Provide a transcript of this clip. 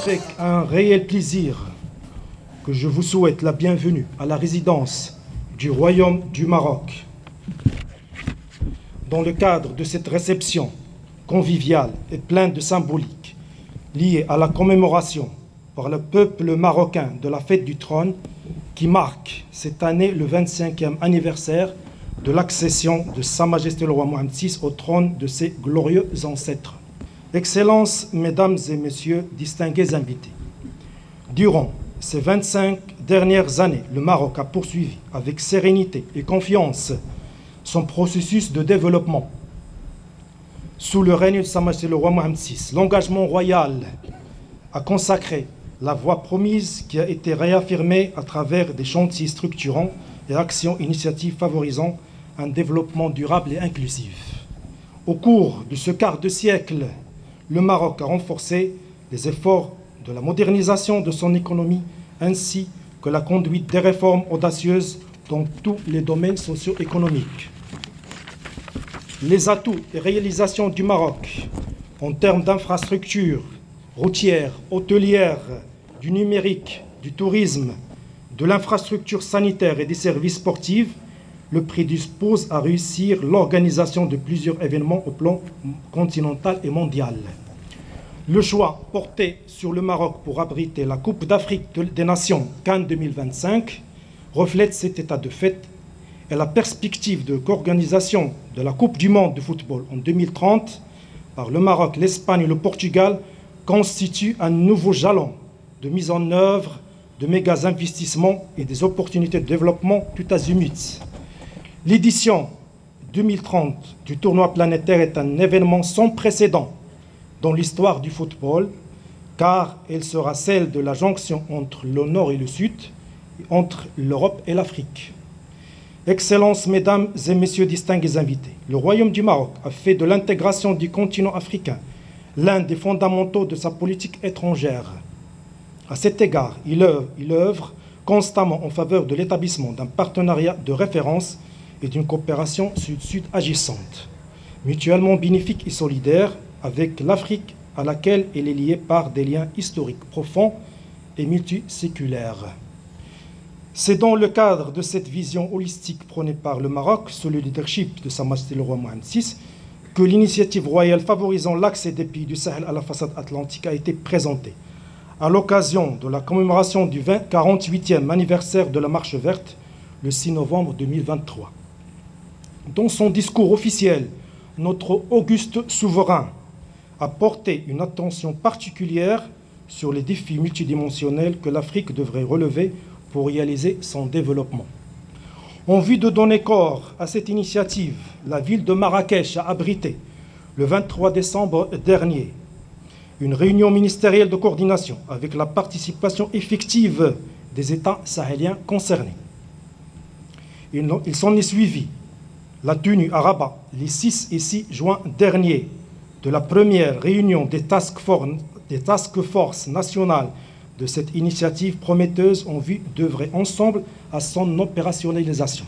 avec un réel plaisir que je vous souhaite la bienvenue à la résidence du Royaume du Maroc. Dans le cadre de cette réception conviviale et pleine de symbolique liée à la commémoration par le peuple marocain de la fête du trône qui marque cette année le 25e anniversaire de l'accession de Sa Majesté le roi Mohammed VI au trône de ses glorieux ancêtres. Excellences, Mesdames et Messieurs, distingués invités, durant ces 25 dernières années, le Maroc a poursuivi avec sérénité et confiance son processus de développement. Sous le règne de Sa Majesté le roi Mohammed VI, l'engagement royal a consacré la voie promise qui a été réaffirmée à travers des chantiers structurants et actions initiatives favorisant un développement durable et inclusif. Au cours de ce quart de siècle, le Maroc a renforcé les efforts de la modernisation de son économie ainsi que la conduite des réformes audacieuses dans tous les domaines socio-économiques. Les atouts et réalisations du Maroc en termes d'infrastructures routières, hôtelières, du numérique, du tourisme, de l'infrastructure sanitaire et des services sportifs le prédispose à réussir l'organisation de plusieurs événements au plan continental et mondial. Le choix porté sur le Maroc pour abriter la Coupe d'Afrique des Nations Cannes 2025 reflète cet état de fait et la perspective de l'organisation de la Coupe du monde de football en 2030 par le Maroc, l'Espagne et le Portugal constitue un nouveau jalon de mise en œuvre de méga investissements et des opportunités de développement tout azimuts. L'édition 2030 du tournoi planétaire est un événement sans précédent dans l'histoire du football, car elle sera celle de la jonction entre le Nord et le Sud, entre l'Europe et l'Afrique. Excellences, Mesdames et Messieurs distingués invités, le Royaume du Maroc a fait de l'intégration du continent africain l'un des fondamentaux de sa politique étrangère. À cet égard, il œuvre constamment en faveur de l'établissement d'un partenariat de référence et d'une coopération sud-sud agissante, mutuellement bénéfique et solidaire avec l'Afrique à laquelle elle est liée par des liens historiques profonds et multiséculaires. C'est dans le cadre de cette vision holistique prônée par le Maroc, sous le leadership de Sa Majesté le roi Mohammed VI, que l'initiative royale favorisant l'accès des pays du Sahel à la façade atlantique a été présentée à l'occasion de la commémoration du 48e anniversaire de la Marche verte, le 6 novembre 2023. Dans son discours officiel, notre auguste souverain a porté une attention particulière sur les défis multidimensionnels que l'Afrique devrait relever pour réaliser son développement. En vue de donner corps à cette initiative, la ville de Marrakech a abrité, le 23 décembre dernier, une réunion ministérielle de coordination avec la participation effective des États sahéliens concernés. Il s'en est suivi la tenue à Rabat les 6 et 6 juin dernier de la première réunion des task force nationales de cette initiative prometteuse en vue d'œuvrer ensemble à son opérationnalisation.